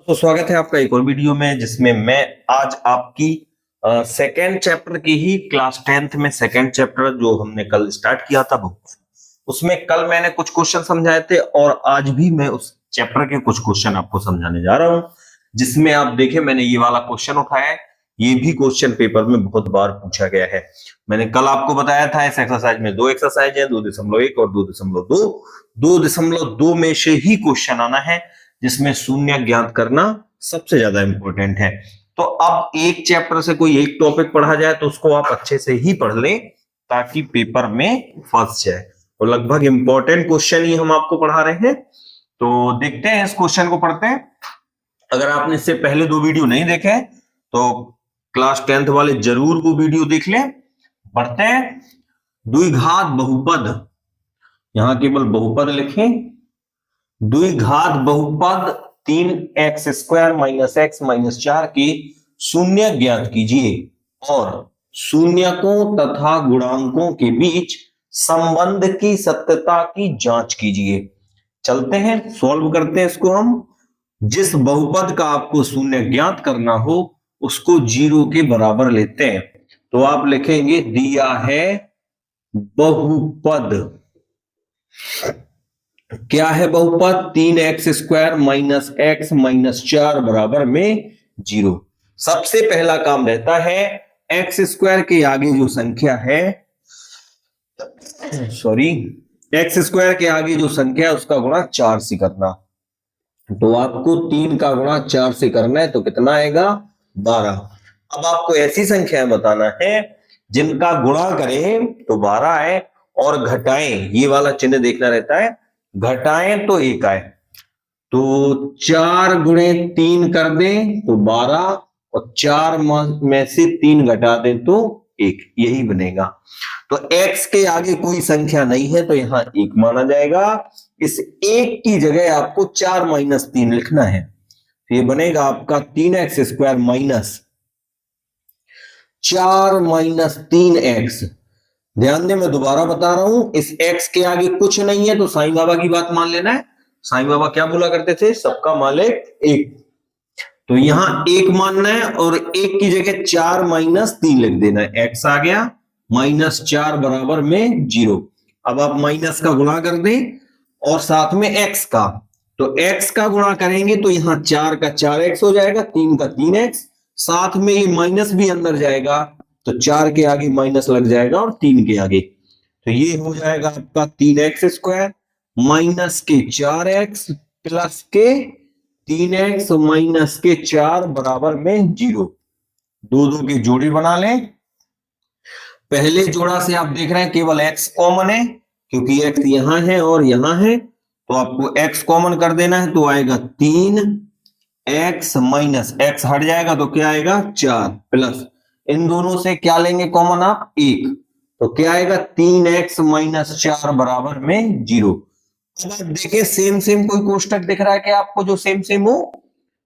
तो स्वागत है आपका एक और वीडियो में, जिसमें मैं आज आपकी सेकेंड चैप्टर की ही क्लास 10th में सेकेंड चैप्टर जो हमने कल स्टार्ट किया था बहुपद, उसमें कल मैंने कुछ क्वेश्चन समझाए थे और आज भी मैं उस चैप्टर के कुछ क्वेश्चन आपको समझाने जा रहा हूं। जिसमें आप देखें, मैंने ये वाला क्वेश्चन उठाया है। ये भी क्वेश्चन पेपर में बहुत बार पूछा गया है। मैंने कल आपको बताया था इस एक्सरसाइज में दो एक्सरसाइज है, 2.1 और 2.2। 2.2 में से ही क्वेश्चन आना है, जिसमें शून्य ज्ञात करना सबसे ज्यादा इंपॉर्टेंट है। तो अब एक चैप्टर से कोई एक टॉपिक पढ़ा जाए तो उसको आप अच्छे से ही पढ़ लें, ताकि पेपर में फंस जाए। तो लगभग इंपॉर्टेंट क्वेश्चन ही हम आपको पढ़ा रहे हैं। तो देखते हैं, इस क्वेश्चन को पढ़ते हैं। अगर आपने इससे पहले दो वीडियो नहीं देखे तो क्लास 10th वाले जरूर वो वीडियो देख लें। पढ़ते हैं। द्विघात बहुपद, यहां केवल बहुपद लिखें। द्विघात बहुपद 3x² - x - 4 के शून्य ज्ञात कीजिए और शून्यकों तथा गुणांकों के बीच संबंध की सत्यता की जांच कीजिए। चलते हैं, सॉल्व करते हैं इसको हम। जिस बहुपद का आपको शून्य ज्ञात करना हो उसको 0 के बराबर लेते हैं। तो आप लिखेंगे, दिया है बहुपद। क्या है बहुपद? 3x² - x - 4 बराबर में 0। सबसे पहला काम रहता है x² के आगे जो संख्या है, x² के आगे जो संख्या है उसका गुणा 4 से करना। तो आपको 3 का गुणा 4 से करना है, तो कितना आएगा? 12। अब आपको ऐसी संख्याएं बताना है जिनका गुणा करें तो 12 आए और घटाएं, ये वाला चिन्ह देखना रहता है, घटाएं तो 1 आए। तो 4 गुणे 3 कर दें तो 12 और 4 में से 3 घटा दें तो 1, यही बनेगा। तो x के आगे कोई संख्या नहीं है तो यहां 1 माना जाएगा। इस 1 की जगह आपको 4 - 3 लिखना है, तो ये बनेगा आपका 3x² - 4 - 3x। ध्यान दें, मैं दोबारा बता रहा हूं, इस x के आगे कुछ नहीं है तो साईं बाबा की बात मान लेना है। साईं बाबा क्या बोला करते थे? सबका मालिक एक। तो यहां 1 मानना है और 1 की जगह 4 - 3 लिख देना है। x आ गया -4 बराबर में 0। अब आप माइनस का गुणा कर दें और साथ में x का, तो x का गुणा करेंगे तो यहां 4 का 4x हो जाएगा, 3 का 3x, साथ में ये माइनस भी अंदर जाएगा तो 4 के आगे माइनस लग जाएगा और 3 के आगे, तो ये हो जाएगा आपका 3x² माइनस के 4x प्लस के 3x माइनस के 4 बराबर में 0। दो दो के जोड़े बना लें। पहले जोड़ा से आप देख रहे हैं केवल x कॉमन है, क्योंकि x यहां है और यहां है, तो आपको x कॉमन कर देना है, तो आएगा 3x माइनस x हट जाएगा तो क्या आएगा? 4 प्लस, इन दोनों से क्या लेंगे कॉमन आप? 1, तो क्या आएगा? 3x - 4 बराबर में 0। अब आप देखें, सेम सेम कोई कोष्टक दिख रहा है क्या आपको जो सेम सेम हो?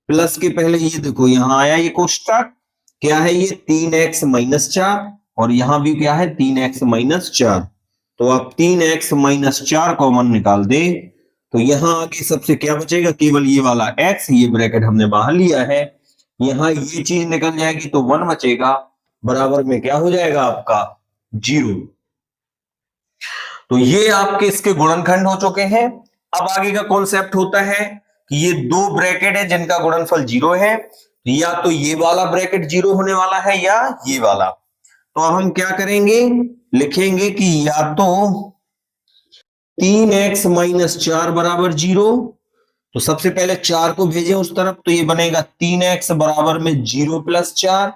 प्लस के पहले ये देखो, यहां आया ये कोष्टक, क्या है ये? 3x - 4 और यहां भी क्या है? 3x - 4। तो आप 3x - 4 कॉमन निकाल दे तो यहां आगे सबसे क्या बचेगा? केवल ये वाला x, ये ब्रैकेट हमने बाहर लिया है, यहां ये चीज निकल जाएगी तो 1 बचेगा, बराबर में क्या हो जाएगा आपका? 0। तो ये आपके इसके गुणनखंड हो चुके हैं। अब आगे का कॉन्सेप्ट होता है कि ये दो ब्रैकेट है जिनका गुणनफल 0 है, या तो ये वाला ब्रैकेट 0 होने वाला है या ये वाला। तो अब हम क्या करेंगे? लिखेंगे कि या तो 3x - 4 बराबर 0, तो सबसे पहले 4 को भेजें उस तरफ, तो ये बनेगा 3x बराबर में 0 + 4,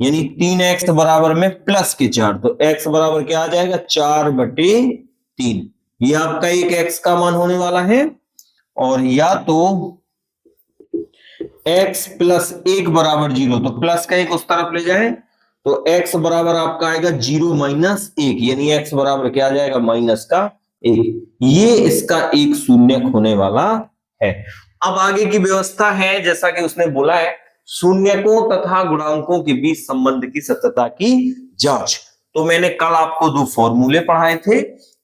यानी 3x बराबर में प्लस के 4, तो x बराबर क्या आ जाएगा? 4/3। ये आपका एक x का मान होने वाला है। और या तो x + 1 बराबर 0, तो प्लस का 1 उस तरफ ले जाए तो x बराबर आपका आएगा 0 - 1, यानी x बराबर क्या आ जाएगा? -1। ये इसका एक शून्यक होने वाला है। अब आगे की व्यवस्था है, जैसा कि उसने बोला है, शून्यकों तथा गुणांकों के बीच संबंध की सत्यता की जांच। तो मैंने कल आपको दो फॉर्मूले पढ़ाए थे,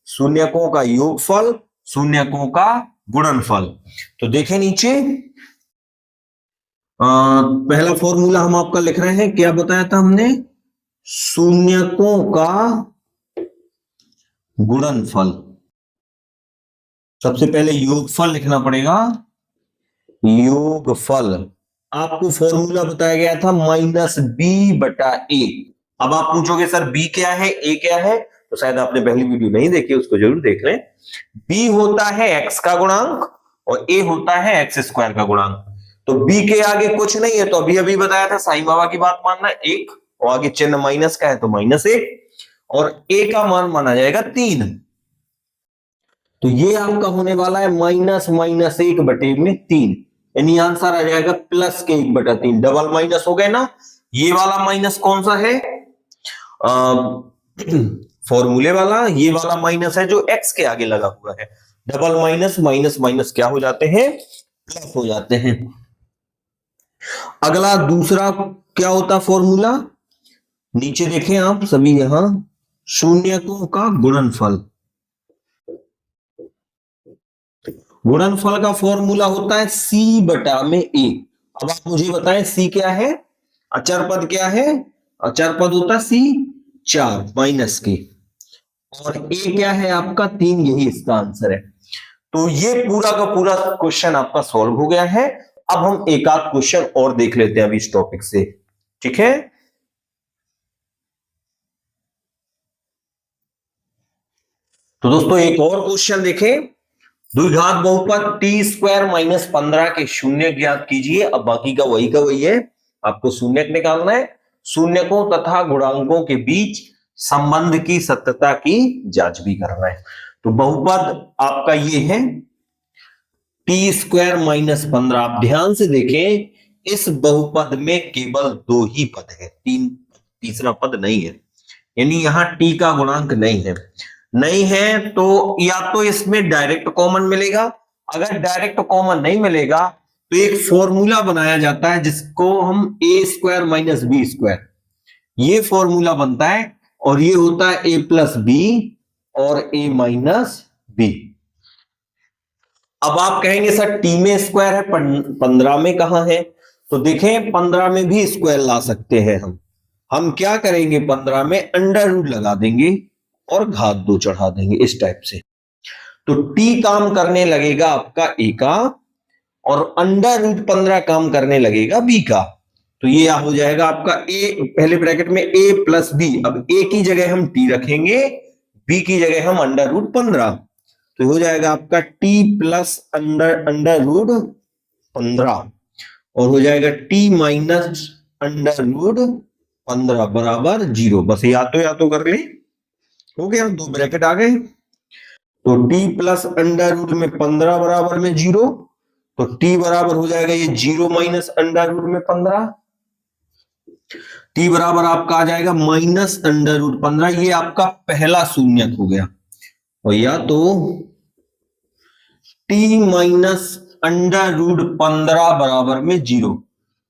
शून्यकों का योगफल, शून्यकों का गुणनफल। तो देखें नीचे, पहला फॉर्मूला हम आपका लिख रहे हैं, क्या बताया था हमने, शून्यकों का गुणनफल। सबसे पहले योगफल लिखना पड़ेगा, योगफल। आपको फॉर्मूला बताया गया था -b/a। अब आप पूछोगे सर b क्या है, a क्या है, तो शायद आपने पहली वीडियो नहीं देखी, उसको जरूर देख लें। b होता है x का गुणांक और a होता है x² का गुणांक। तो b के आगे कुछ नहीं है, तो अभी अभी बताया था साईं बाबा की बात मानना 1, और आगे चिन्ह माइनस का है तो -1, और a का मान माना जाएगा 3। तो ये आपका होने वाला है -(1/3), यानी आंसर आ जाएगा +(1/3)। डबल माइनस हो गए ना, ये वाला माइनस कौन सा है, फॉर्मूले वाला, ये वाला माइनस है जो x के आगे लगा हुआ है। डबल माइनस माइनस माइनस क्या हो जाते हैं, प्लस हो जाते हैं। अगला दूसरा क्या होता फॉर्मूला, नीचे देखें आप सभी यहां, शून्यकों का गुणनफल। गुणनफल का फॉर्मूला होता है c/a। अब आप मुझे बताएं c क्या है, अचर पद क्या है, अचर पद होता है c 4 माइनस के, और a क्या है आपका 3, यही इसका आंसर है। तो ये पूरा का पूरा क्वेश्चन आपका सॉल्व हो गया है। अब हम एक आध क्वेश्चन और देख लेते हैं अभी इस टॉपिक से, ठीक है। तो दोस्तों एक और क्वेश्चन देखें, द्विघात बहुपद t² - 15 के शून्य ज्ञात कीजिए। अब बाकी का वही है, आपको शून्यक निकालना है। शून्यकों तथा गुणांकों के बीच संबंध की सत्यता की जांच भी करना है। तो बहुपद आपका ये है t² - 15। आप ध्यान से देखें, इस बहुपद में केवल 2 ही पद है, तीसरा पद नहीं है, यानी यहां t का गुणांक नहीं है, तो या तो इसमें डायरेक्ट कॉमन मिलेगा। अगर डायरेक्ट कॉमन नहीं मिलेगा तो एक फॉर्मूला बनाया जाता है जिसको हम a² - b², ये फॉर्मूला बनता है, और ये होता है a+b और a - b। अब आप कहेंगे सर t में स्क्वायर है, 15 में कहां है, तो देखें 15 में भी स्क्वायर ला सकते हैं हम क्या करेंगे, 15 में अंडर रूट लगा देंगे और घात 2 चढ़ा देंगे, इस टाइप से। तो t काम करने लगेगा आपका a का, और अंडर रूट 15 काम करने लगेगा b का। तो ये हो जाएगा आपका a, पहले ब्रैकेट में a+b। अब a की जगह हम t रखेंगे, b की जगह हम अंडर रूट 15, तो हो जाएगा आपका t प्लस अंडर रूट 15, और हो जाएगा t माइनस अंडर रूट 15 बराबर 0। बस या तो कर ले, हो गया, 2 ब्रैकेट आ गए। तो t प्लस अंडर रूट में 15 बराबर में 0, तो t बराबर हो जाएगा ये 0 माइनस अंडर रूट में 15, t बराबर आपका आ जाएगा माइनस अंडर रूट 15। ये आपका पहला शून्यक हो गया। और या तो t माइनस अंडर रूट 15 बराबर में 0,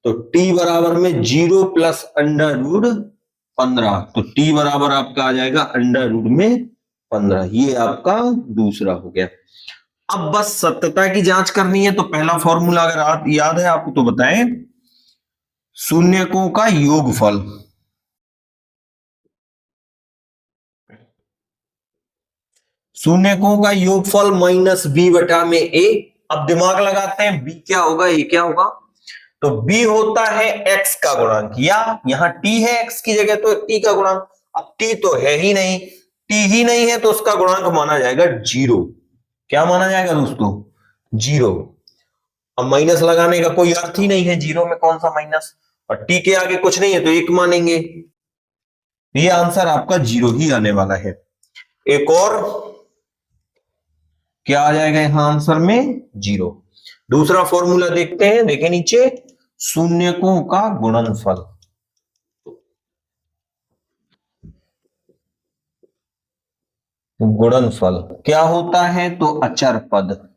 तो t बराबर में 0 प्लस अंडर रूट 15, तो t बराबर आपका आ जाएगा अंडर रूट में 15। ये आपका दूसरा हो गया। अब बस सत्यता की जांच करनी है, तो पहला फॉर्मूला अगर आप याद है आपको तो बताएं, शून्यकों का योगफल। शून्यकों का योगफल -b/a। अब दिमाग लगाते हैं, b क्या होगा, a क्या होगा, तो b होता है x का गुणांक, या यहां t है x की जगह, तो t का गुणांक। अब t तो है ही नहीं, t ही नहीं है तो उसका गुणांक माना जाएगा 0। क्या माना जाएगा दोस्तों, 0। अब माइनस लगाने का कोई अर्थ ही नहीं है, 0 में कौन सा माइनस, और t के आगे कुछ नहीं है तो 1 मानेंगे। ये आंसर आपका 0 ही आने वाला है। एक और क्या आ जाएगा यहां आंसर में, 0। दूसरा फॉर्मूला देखते हैं, देखें नीचे, शून्यकों का गुणनफल। गुणनफल क्या होता है, तो अचर पद।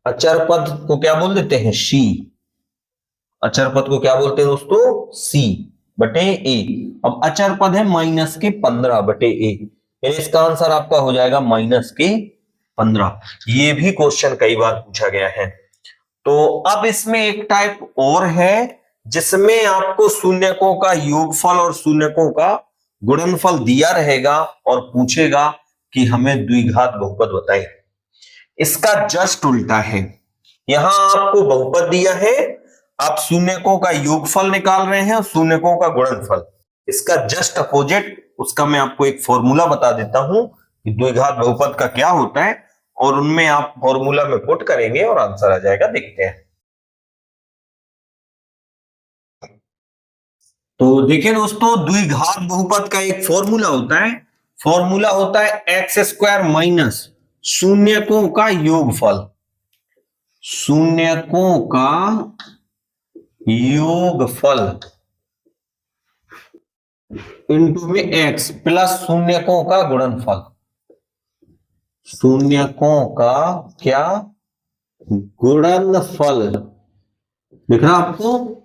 अचर पद को क्या बोल देते हैं, c। अचर पद को क्या बोलते हैं दोस्तों, c/a। अब अचर पद है -15/a, इसका आंसर आपका हो जाएगा -15। ये भी क्वेश्चन कई बार पूछा गया है। तो अब इसमें एक टाइप और है जिसमें आपको शून्यकों का योगफल और शून्यकों का गुणनफल दिया रहेगा और पूछेगा कि हमें द्विघात बहुपद बताएं। इसका जस्ट उल्टा है, यहां आपको बहुपद दिया है, आप शून्यकों का योगफल निकाल रहे हैं और शून्यकों का गुणनफल। इसका जस्ट अपोजिट, उसका मैं आपको एक फॉर्मूला बता देता हूं कि द्विघात बहुपद का क्या होता है, और उनमें आप फॉर्मूला में पुट करेंगे और आंसर आ जाएगा। देखते हैं। तो देखिए दोस्तों, द्विघात बहुपद का एक फॉर्मूला होता है, फॉर्मूला होता है एक्स स्क्वायर माइनस शून्यकों का योगफल, शून्यकों का योगफल इनटू में एक्स प्लस शून्यकों का गुणनफल, शून्यकों का क्या गुणनफल। लिख रहा आपको,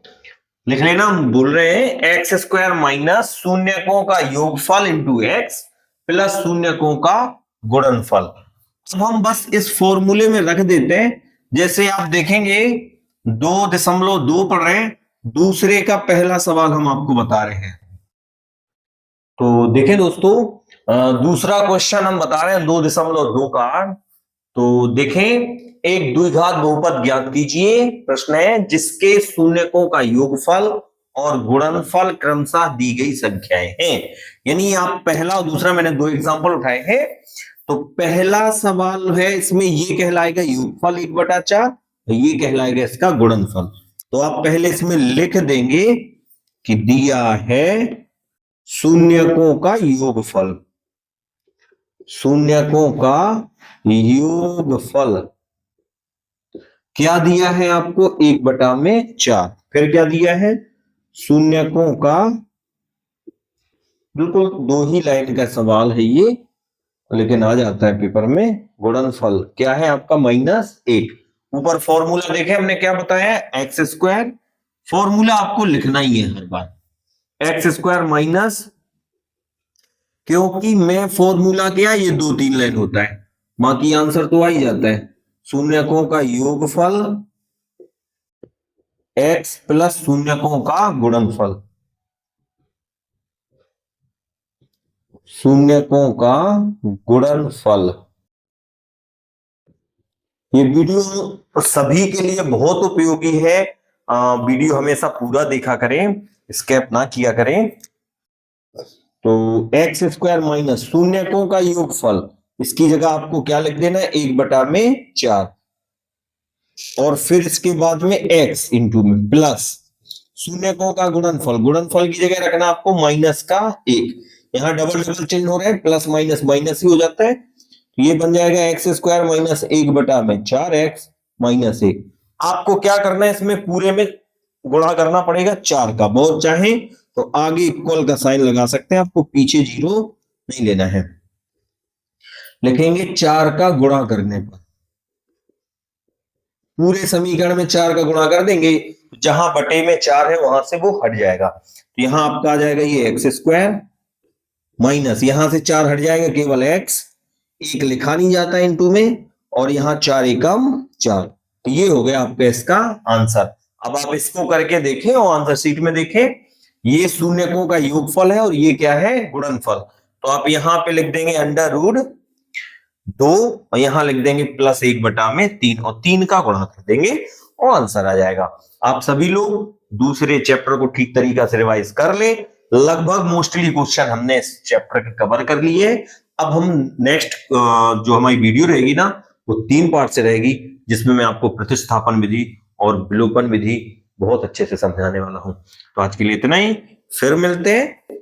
लिख लेना। हम बोल रहे हैं एक्स स्क्वायर माइनस शून्यकों का योगफल इंटू एक्स प्लस शून्यकों का गुणनफल। अब हम बस इस फॉर्मूले में रख देते हैं। जैसे आप देखेंगे 2.2 पढ़ रहे हैं, दूसरे का पहला सवाल हम आपको बता रहे हैं। तो देखें दोस्तों, दूसरा क्वेश्चन हम बता रहे हैं 2.2 का। तो देखें, एक द्विघात बहुपद ज्ञात कीजिए। प्रश्न है जिसके शून्यकों का योगफल और गुणनफल क्रमशः दी गई संख्याएं हैं। यानी आप पहला और दूसरा, मैंने 2 एग्जांपल उठाए हैं। तो पहला सवाल है, इसमें ये कहलाएगा योगफल 1/4, ये कहलाएगा इसका गुणनफल। तो आप पहले इसमें लिख देंगे कि दिया है शून्यकों का योगफल, शून्यकों का योगफल क्या दिया है आपको 1/4। फिर क्या दिया है, शून्यकों का, बिल्कुल 2 ही लाइन का सवाल है ये, लेकिन आ जाता है पेपर में। गुणनफल क्या है आपका -1। ऊपर फॉर्मूला देखें हमने क्या बताया, एक्स स्क्वायर। फॉर्मूला आपको लिखना ही है हर बार, एक्स स्क्वायर माइनस, क्योंकि मैं फॉर्मूला क्या, ये 2-3 लाइन होता है, बाकी आंसर तो आ ही जाता है। शून्यकों का योगफल x प्लस शून्यकों का गुणनफल, शून्यकों का गुणनफल। ये वीडियो सभी के लिए बहुत उपयोगी है। वीडियो हमेशा पूरा देखा करें, स्किप ना किया करें। तो एक्स स्क्वायर माइनस शून्यकों का योगफल, इसकी जगह आपको क्या लिख देना है, 1/4, और फिर इसके बाद में x इंटू में प्लस शून्यकों का गुणनफल, गुणनफल की जगह रखना आपको -1। यहां डबल चेंज हो रहे हैं, प्लस माइनस माइनस ही हो जाता है। तो ये बन जाएगा x square minus 1/4x minus 1। आपको क्या करना है, इसमें पूरे में गुणा करना पड़ेगा 4 का। बहुत चाहे तो आगे इक्वल का साइन लगा सकते हैं, आपको पीछे 0 नहीं लेना है। लिखेंगे 4 का गुणा करने पर, पूरे समीकरण में 4 का गुणा कर देंगे, जहां बटे में 4 है वहां से वो हट जाएगा। तो यहां आपका आ जाएगा ये एक्स स्क्वायर माइनस, यहां से 4 हट जाएगा, केवल x, 1 लिखा नहीं जाता इनटू में, और यहां 4 एकम 4। तो ये हो गया आपका इसका आंसर। अब आप इसको करके देखें और आंसर शीट में देखें, ये शून्यकों का योगफल है और ये क्या है, गुणनफल। तो आप यहां पे लिख देंगे √2 और यहां लिख देंगे +1/3 और 3 का गुणा कर देंगे और आंसर आ जाएगा। आप सभी लोग दूसरे चैप्टर को ठीक तरीका से रिवाइज कर ले। लगभग मोस्टली क्वेश्चन हमने इस चैप्टर के कवर कर लिए। अब हम नेक्स्ट जो हमारी वीडियो रहेगी ना, वो 3 पार्ट से रहेगी, जिसमें मैं आपको प्रतिस्थापन विधि और विलोपन विधि बहुत अच्छे से समझाने वाला हूं। तो आज के लिए इतना ही, फिर मिलते हैं।